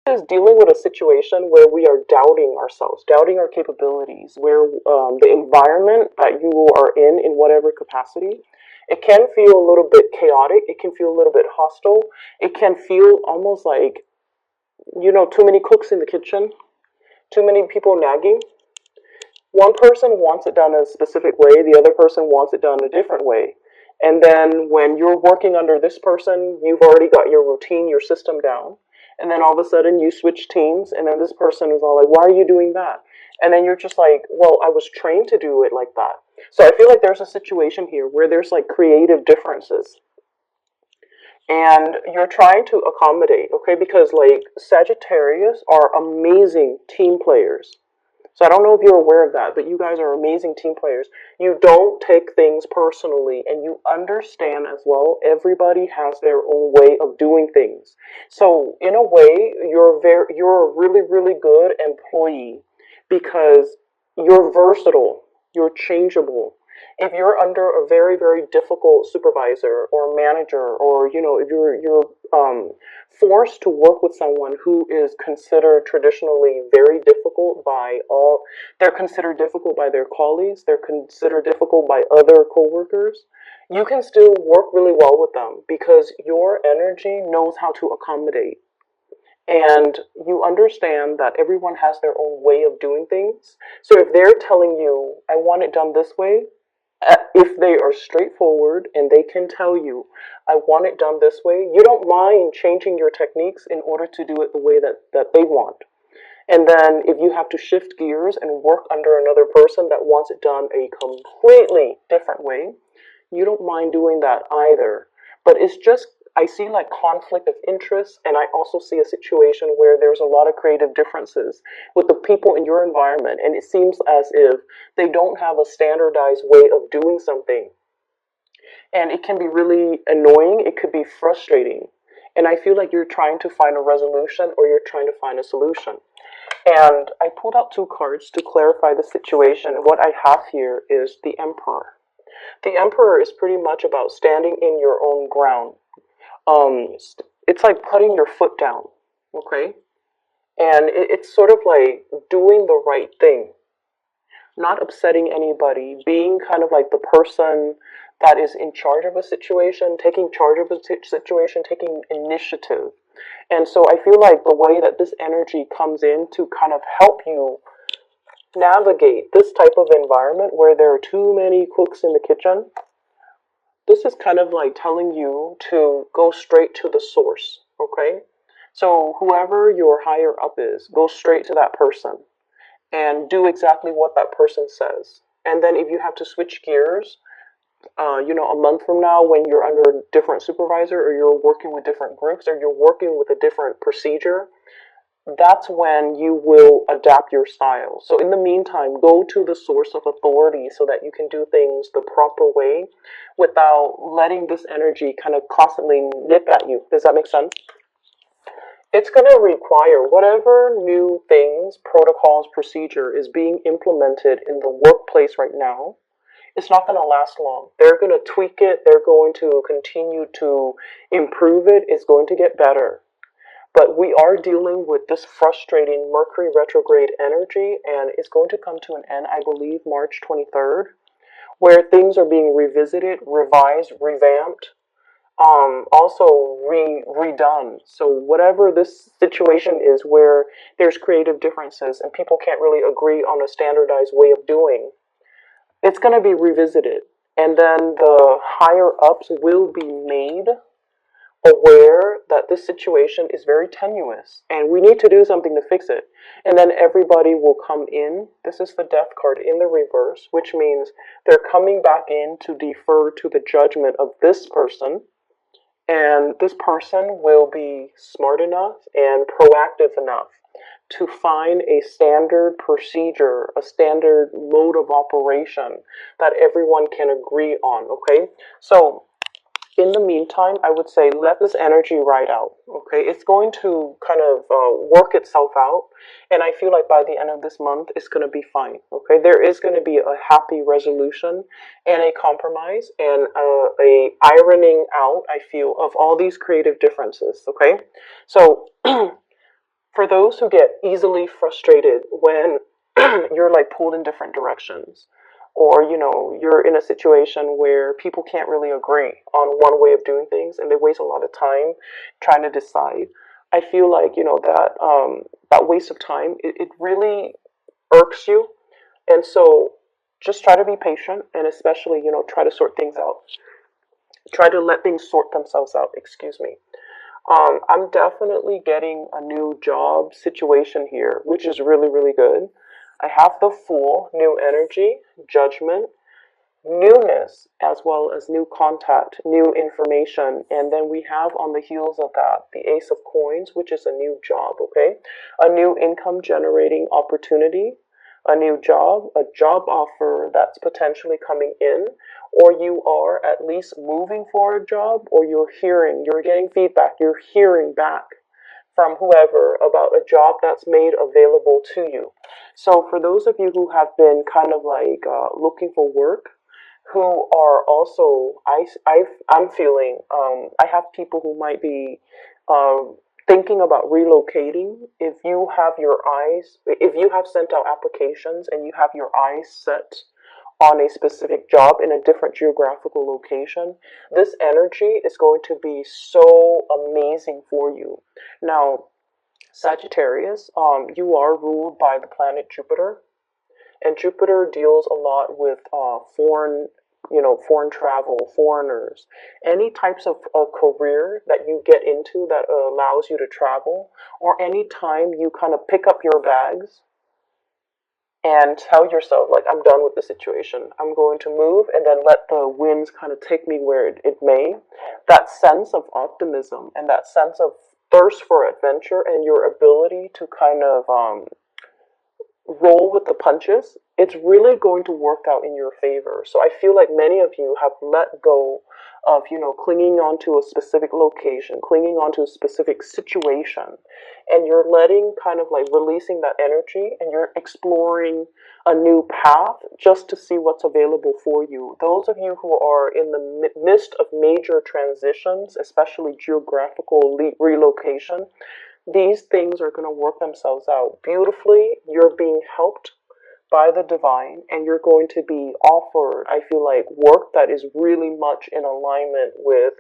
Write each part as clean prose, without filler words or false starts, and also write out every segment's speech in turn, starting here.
is dealing with a situation where we are doubting ourselves, doubting our capabilities, where the environment that you are in whatever capacity, it can feel a little bit chaotic. It can feel a little bit hostile. It can feel almost like, too many cooks in the kitchen, too many people nagging. One person wants it done a specific way, the other person wants it done a different way. And then when you're working under this person, you've already got your routine, your system down. And then all of a sudden you switch teams, and then this person is all like, why are you doing that? And then you're just like, well, I was trained to do it like that. So I feel like there's a situation here where there's like creative differences. And you're trying to accommodate, okay? Because like Sagittarius are amazing team players. So I don't know if you're aware of that, but you guys are amazing team players. You don't take things personally, and you understand as well, everybody has their own way of doing things. So in a way, you're a really, really good employee because you're versatile, you're changeable. If you're under a very, very difficult supervisor or manager, or if you're forced to work with someone who is considered traditionally very difficult by all, they're considered difficult by their colleagues, they're considered difficult by other coworkers, you can still work really well with them because your energy knows how to accommodate. And you understand that everyone has their own way of doing things. So if they're telling you, I want it done this way, if they are straightforward and they can tell you, I want it done this way, you don't mind changing your techniques in order to do it the way that they want. And then if you have to shift gears and work under another person that wants it done a completely different way, you don't mind doing that either. But it's just, I see like conflict of interest, and I also see a situation where there's a lot of creative differences with the people in your environment, and it seems as if they don't have a standardized way of doing something. And it can be really annoying, it could be frustrating. And I feel like you're trying to find a resolution or you're trying to find a solution. And I pulled out two cards to clarify the situation. What I have here is the Emperor. The Emperor is pretty much about standing in your own ground. It's like putting your foot down, okay? And it's sort of like doing the right thing, not upsetting anybody, being kind of like the person that is in charge of a situation, taking charge of a situation, taking initiative. And so I feel like the way that this energy comes in to kind of help you navigate this type of environment where there are too many cooks in the kitchen, this is kind of like telling you to go straight to the source, okay? So whoever your higher up is, go straight to that person and do exactly what that person says. And then if you have to switch gears, a month from now when you're under a different supervisor or you're working with different groups or you're working with a different procedure, that's when you will adapt your style. So in the meantime, go to the source of authority so that you can do things the proper way without letting this energy kind of constantly nip at you. Does that make sense? It's going to require whatever new things, protocols, procedure is being implemented in the workplace right now. It's not going to last long. They're going to tweak it. They're going to continue to improve it. It's going to get better. But we are dealing with this frustrating Mercury retrograde energy, and it's going to come to an end, I believe, March 23rd, where things are being revisited, revised, revamped, also redone. So whatever this situation is where there's creative differences and people can't really agree on a standardized way of doing, it's going to be revisited. And then the higher ups will be made aware that this situation is very tenuous and we need to do something to fix it. And then everybody will come in. This is the Death card in the reverse, which means they're coming back in to defer to the judgment of this person. And this person will be smart enough and proactive enough to find a standard procedure, a standard mode of operation that everyone can agree on, okay? So in the meantime, I would say let this energy ride out, okay? It's going to kind of work itself out, and I feel like by the end of this month, it's going to be fine, okay? There is going to be a happy resolution and a compromise and a ironing out, I feel, of all these creative differences, okay? So For those who get easily frustrated when you're like pulled in different directions, or you're in a situation where people can't really agree on one way of doing things and they waste a lot of time trying to decide. I feel like that waste of time, it really irks you. And so just try to be patient, and especially try to sort things out, try to let things sort themselves out, excuse me. I'm definitely getting a new job situation here, which is really, really good. I have the Fool, new energy, judgment, newness, as well as new contact, new information. And then we have on the heels of that the Ace of Coins, which is a new job, okay? A new income generating opportunity, a new job, a job offer that's potentially coming in, or you are at least moving for a job, or you're getting feedback, you're hearing back from whoever about a job that's made available to you. So for those of you who have been kind of like looking for work, who are also, I'm feeling, I have people who might be thinking about relocating. If you have your eyes, if you have sent out applications and you have your eyes set on a specific job in a different geographical location, this energy is going to be so amazing for you. Now, Sagittarius, you are ruled by the planet Jupiter, and Jupiter deals a lot with foreign travel, foreigners, any types of career that you get into that allows you to travel, or any time you kind of pick up your bags and tell yourself, like, I'm done with the situation. I'm going to move and then let the winds kind of take me where it may. That sense of optimism and that sense of thirst for adventure and your ability to kind of roll with the punches, it's really going to work out in your favor. So I feel like many of you have let go of, clinging onto a specific location, clinging onto a specific situation, and you're letting kind of like releasing that energy and you're exploring a new path just to see what's available for you. Those of you who are in the midst of major transitions, especially geographical relocation, these things are going to work themselves out beautifully. You're being helped by the divine, and you're going to be offered, I feel like, work that is really much in alignment with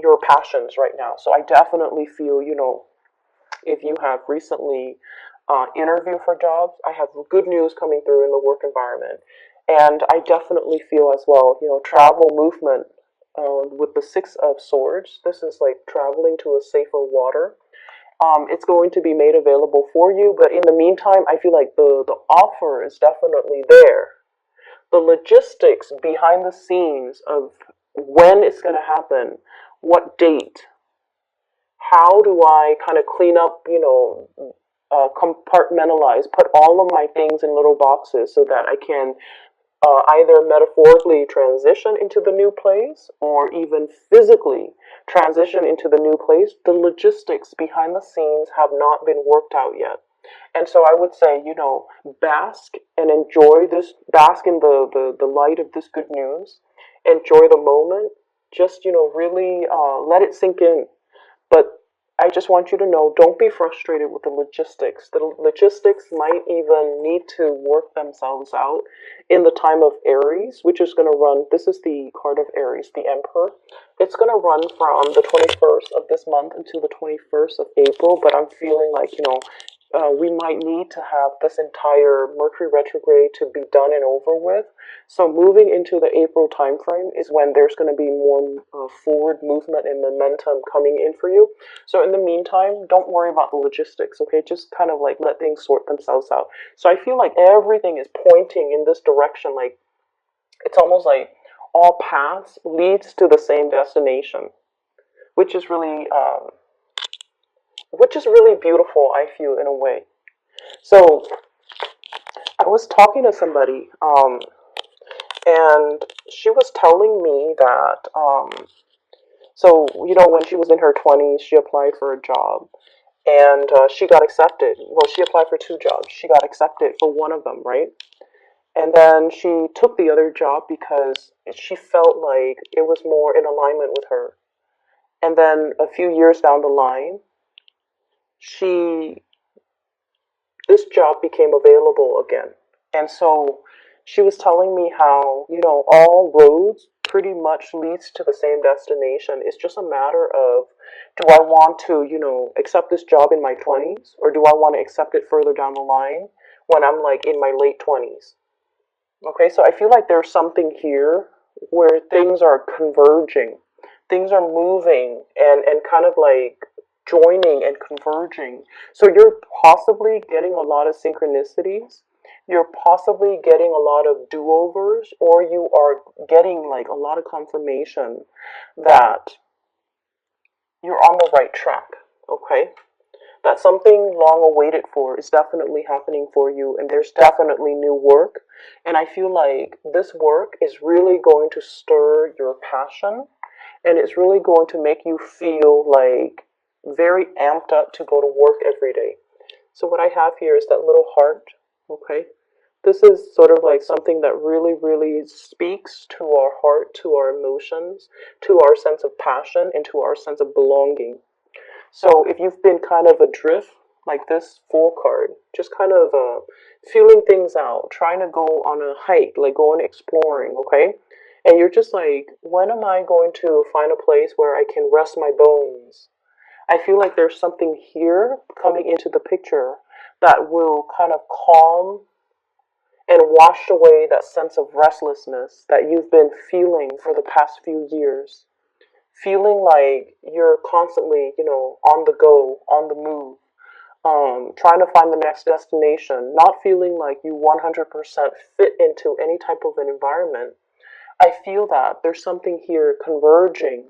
your passions right now. So I definitely feel, if you have recently interviewed for jobs, I have good news coming through in the work environment. And I definitely feel as well, travel movement with the Six of Swords. This is like traveling to a safer water. It's going to be made available for you, but in the meantime, I feel like the offer is definitely there. The logistics behind the scenes of when it's going to happen, what date, how do I kind of clean up, compartmentalize, put all of my things in little boxes so that I can either metaphorically transition into the new place or even physically transition into the new place. The logistics behind the scenes have not been worked out yet. And so I would say, bask and enjoy this, bask in the light of this good news, enjoy the moment, just, really let it sink in. But I just want you to know, don't be frustrated with the logistics. The logistics might even need to work themselves out in the time of Aries, which is going to run, this is the card of Aries, the Emperor. It's going to run from the 21st of this month until the 21st of April, but I'm feeling like, we might need to have this entire Mercury retrograde to be done and over with. So moving into the April timeframe is when there's going to be more forward movement and momentum coming in for you. So in the meantime, don't worry about the logistics, okay? Just kind of like let things sort themselves out. So I feel like everything is pointing in this direction. Like it's almost like all paths leads to the same destination, which is really beautiful, I feel, in a way. So I was talking to somebody, and she was telling me that, when she was in her 20s, she applied for a job, and she got accepted. Well, she applied for two jobs. She got accepted for one of them, right? And then she took the other job because she felt like it was more in alignment with her. And then a few years down the line, she this job became available again. And so she was telling me how, all roads pretty much leads to the same destination. It's just a matter of, do I want to, accept this job in my 20s, or do I want to accept it further down the line when I'm like in my late 20s? Okay, so I feel like there's something here where things are converging, things are moving and kind of like joining and converging. So you're possibly getting a lot of synchronicities. You're possibly getting a lot of do-overs, or you are getting like a lot of confirmation that you're on the right track. Okay? That something long awaited for is definitely happening for you, and there's definitely new work. And I feel like this work is really going to stir your passion, and it's really going to make you feel like very amped up to go to work every day. So what I have here is that little heart. Okay, this is sort of like something that really, really speaks to our heart, to our emotions, to our sense of passion, and to our sense of belonging. So if you've been kind of adrift, like this Fool card, just kind of feeling things out, trying to go on a hike, like going exploring, okay? And you're just like, when am I going to find a place where I can rest my bones? I feel like there's something here coming into the picture that will kind of calm and wash away that sense of restlessness that you've been feeling for the past few years. Feeling like you're constantly, on the go, on the move, trying to find the next destination, not feeling like you 100% fit into any type of an environment. I feel that there's something here converging,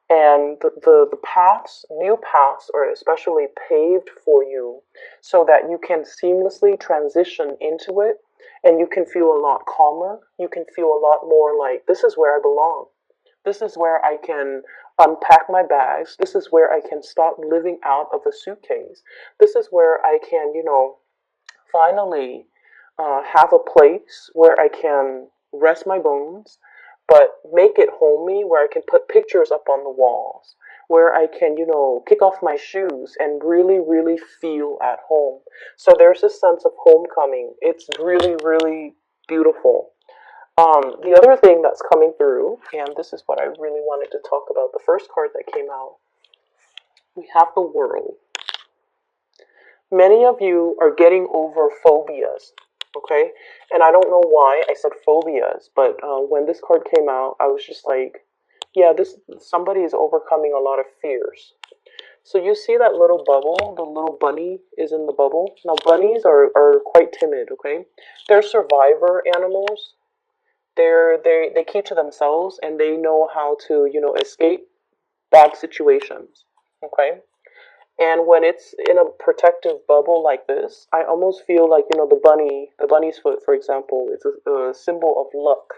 and the paths, new paths, are especially paved for you so that you can seamlessly transition into it, and you can feel a lot calmer. You can feel a lot more like, this is where I belong. This is where I can unpack my bags. This is where I can stop living out of a suitcase. This is where I can, finally have a place where I can rest my bones, but make it homey, where I can put pictures up on the walls, where I can, kick off my shoes and really, really feel at home. So there's this sense of homecoming. It's really, really beautiful. The other thing that's coming through, and this is what I really wanted to talk about, the first card that came out, we have the World. Many of you are getting over phobias, okay? And I don't know why I said phobias, but when this card came out, I was just like, yeah, somebody is overcoming a lot of fears. So you see that little bubble, the little bunny is in the bubble. Now bunnies are quite timid, okay? They're survivor animals. They keep to themselves, and they know how to, escape bad situations. Okay? And when it's in a protective bubble like this, I almost feel like, the bunny's foot, for example, it's a symbol of luck.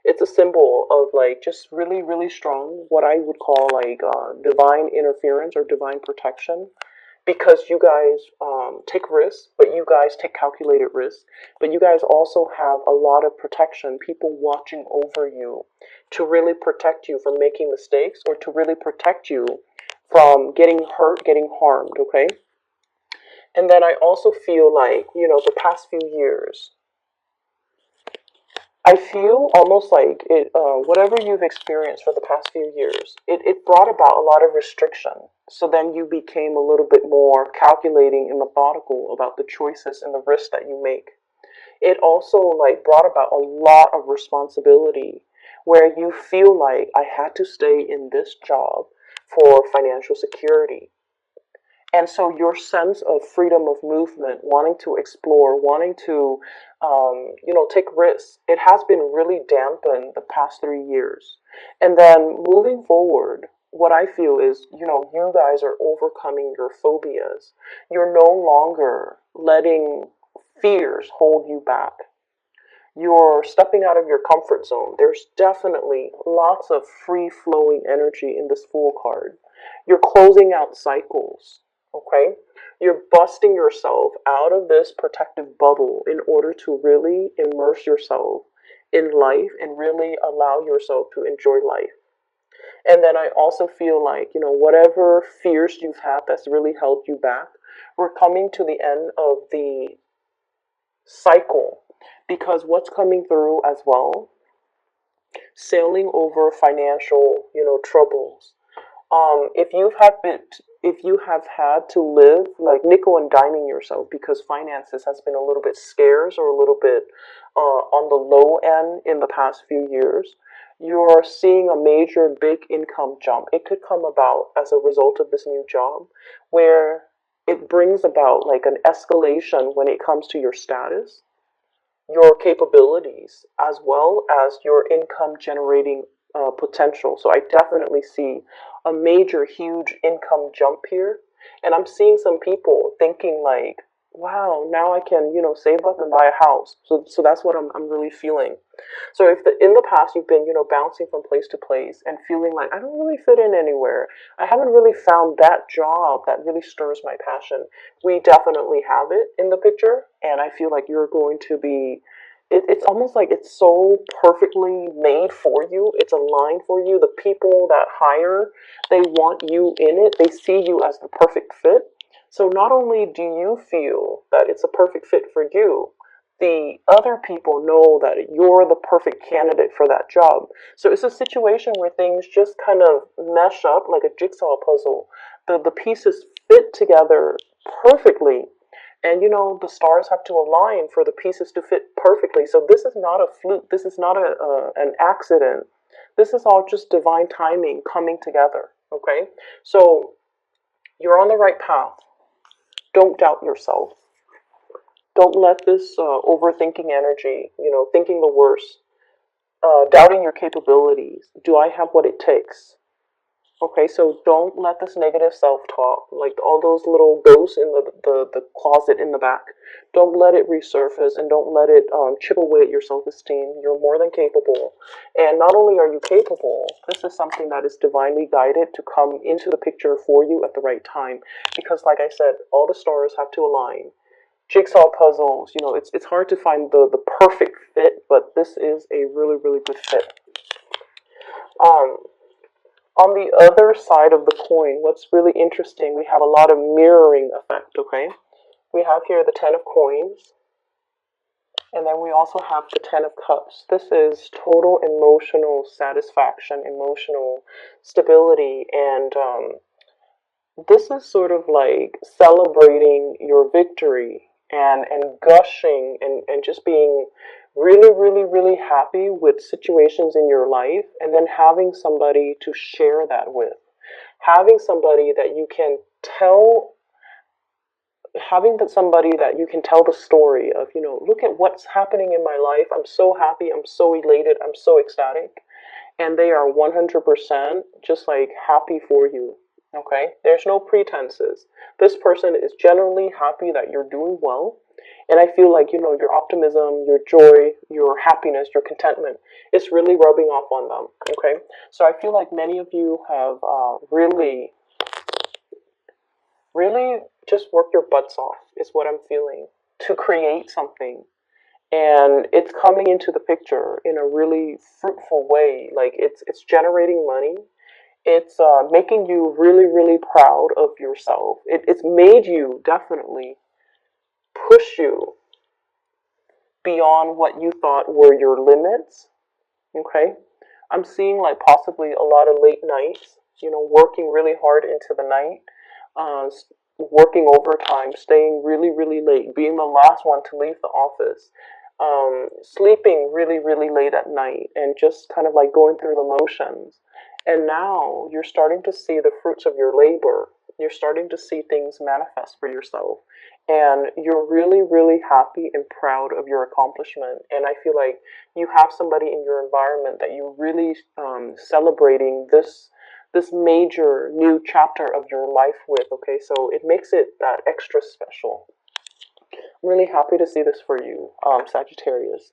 It's a symbol of like just really, really strong, what I would call like divine interference or divine protection, because you guys take risks, but you guys take calculated risks, but you guys also have a lot of protection, people watching over you to really protect you from making mistakes, or to really protect you from getting hurt, getting harmed, okay? And then I also feel like, the past few years, I feel almost like it, whatever you've experienced for the past few years, it brought about a lot of restriction. So then you became a little bit more calculating and methodical about the choices and the risks that you make. It also like brought about a lot of responsibility, where you feel like, I had to stay in this job for financial security. And so your sense of freedom of movement, wanting to explore, wanting to, take risks, it has been really dampened the past 3 years. And then moving forward, what I feel is, you guys are overcoming your phobias. You're no longer letting fears hold you back. You're stepping out of your comfort zone. There's definitely lots of free flowing energy in this Fool card. You're closing out cycles, okay? You're busting yourself out of this protective bubble in order to really immerse yourself in life and really allow yourself to enjoy life. And then I also feel like, whatever fears you've had that's really held you back, we're coming to the end of the cycle, because what's coming through as well, sailing over financial, troubles. If you have had to live like nickel and diming yourself because finances has been a little bit scarce or a little bit on the low end in the past few years, you're seeing a major big income jump. It could come about as a result of this new job, where it brings about like an escalation when it comes to your status, your capabilities, as well as your income generating potential. So I definitely see a major, huge income jump here. And I'm seeing some people thinking like, wow, now I can, save up and buy a house. So that's what I'm really feeling. So if in the past you've been, bouncing from place to place and feeling like I don't really fit in anywhere, I haven't really found that job that really stirs my passion, we definitely have it in the picture, and I feel like you're going to be. It's almost like it's so perfectly made for you. It's aligned for you. The people that hire, they want you in it. They see you as the perfect fit. So not only do you feel that it's a perfect fit for you, the other people know that you're the perfect candidate for that job. So it's a situation where things just kind of mesh up like a jigsaw puzzle. The pieces fit together perfectly. And the stars have to align for the pieces to fit perfectly. So this is not a fluke. This is not an accident. This is all just divine timing coming together. Okay? So you're on the right path. Don't doubt yourself. Don't let this overthinking energy, thinking the worst, doubting your capabilities. Do I have what it takes? Okay, so don't let this negative self-talk, like all those little ghosts in the closet in the back, don't let it resurface, and don't let it chip away at your self-esteem. You're more than capable. And not only are you capable, this is something that is divinely guided to come into the picture for you at the right time. Because like I said, all the stars have to align. Jigsaw puzzles, it's hard to find the perfect fit, but this is a really, really good fit. Um, On the other side of the coin, what's really interesting, we have a lot of mirroring effect, okay? We have here the 10 of coins, and then we also have the 10 of cups. This is total emotional satisfaction, emotional stability, and this is sort of like celebrating your victory and gushing and just being really, really, really happy with situations in your life, and then having somebody to share that with. Having somebody that you can tell, having somebody that you can tell the story of, look at what's happening in my life. I'm so happy. I'm so elated. I'm so ecstatic. And they are 100% just like happy for you. Okay? There's no pretenses. This person is genuinely happy that you're doing well. And I feel like, your optimism, your joy, your happiness, your contentment is really rubbing off on them. Okay? So I feel like many of you have really, really just worked your butts off, is what I'm feeling, to create something. And it's coming into the picture in a really fruitful way. Like it's generating money. It's making you really, really proud of yourself. It's made you definitely push you beyond what you thought were your limits. Okay? I'm seeing like possibly a lot of late nights, working really hard into the night, working overtime, staying really, really late, being the last one to leave the office, sleeping really, really late at night, and just kind of like going through the motions. And now you're starting to see the fruits of your labor. You're starting to see things manifest for yourself. And you're really, really happy and proud of your accomplishment. And I feel like you have somebody in your environment that you're really celebrating this major new chapter of your life with. Okay, so it makes it that extra special. I'm really happy to see this for you, Sagittarius.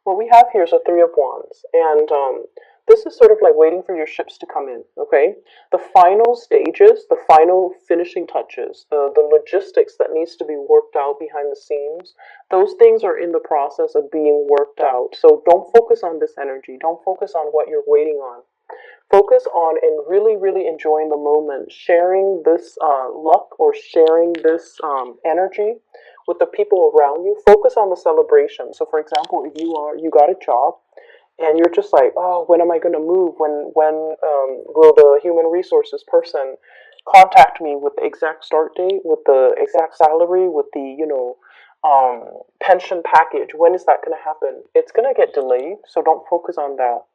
What we have here is a Three of Wands, and this is sort of like waiting for your ships to come in, okay? The final stages, the final finishing touches, the logistics that needs to be worked out behind the scenes, those things are in the process of being worked out. So don't focus on this energy. Don't focus on what you're waiting on. Focus on and really, really enjoying the moment, sharing this luck or sharing this energy with the people around you. Focus on the celebration. So, for example, if you got a job and you're just like, oh, when am I going to move? When will the human resources person contact me with the exact start date, with the exact salary, with the pension package? When is that going to happen? It's going to get delayed, so don't focus on that.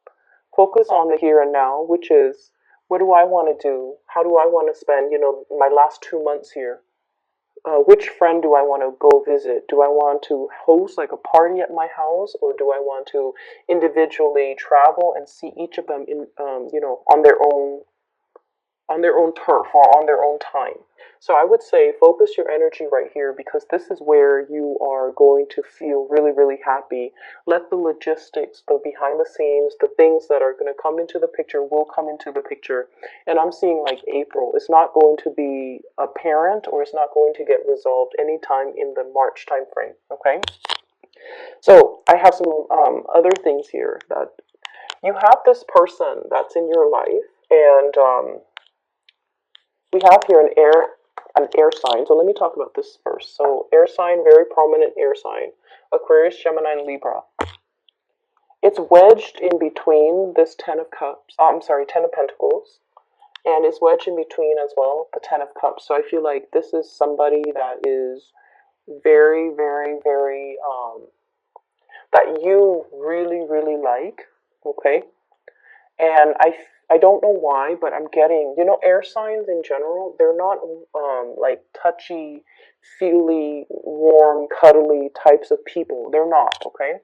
Focus on the here and now, which is, what do I want to do? How do I want to spend, my last 2 months here? Which friend do I want to go visit? Do I want to host like a party at my house, or do I want to individually travel and see each of them in, on their own turf or on their own time? So I would say focus your energy right here, because this is where you are going to feel really, really happy. Let the logistics, the behind the scenes, the things that are going to come into the picture will come into the picture. And I'm seeing like April. It's not going to be apparent, or it's not going to get resolved anytime in the March time frame. Okay. So I have some other things here, that you have this person that's in your life, and we have here an air sign. So let me talk about this first. So air sign, very prominent air sign, Aquarius, Gemini, and Libra. It's wedged in between this Ten of Cups. Ten of Pentacles, and it's wedged in between as well the Ten of Cups. So I feel like this is somebody that is very, very, very that you really, really like. Okay, and I don't know why, but I'm getting, air signs in general, they're not like touchy, feely, warm, cuddly types of people. They're not, okay?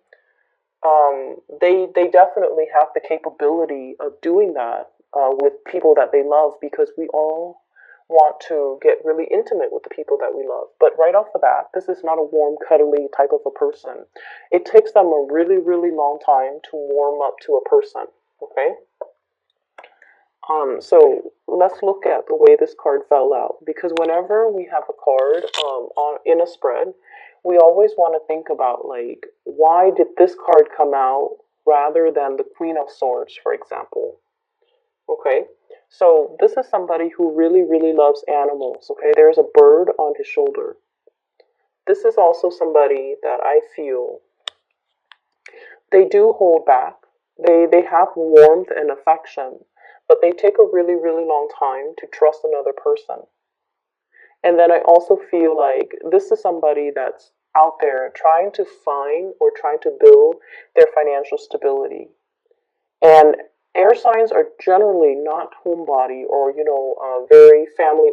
They definitely have the capability of doing that with people that they love, because we all want to get really intimate with the people that we love. But right off the bat, this is not a warm, cuddly type of a person. It takes them a really, really long time to warm up to a person, okay? So let's look at the way this card fell out, because whenever we have a card in a spread, we always want to think about, like, why did this card come out rather than the Queen of Swords, for example? Okay, so this is somebody who really, really loves animals. Okay, there's a bird on his shoulder. This is also somebody that I feel they do hold back. They have warmth and affection, but they take a really, really long time to trust another person. And then I also feel like this is somebody that's out there trying to find or trying to build their financial stability. And air signs are generally not homebody or, very family.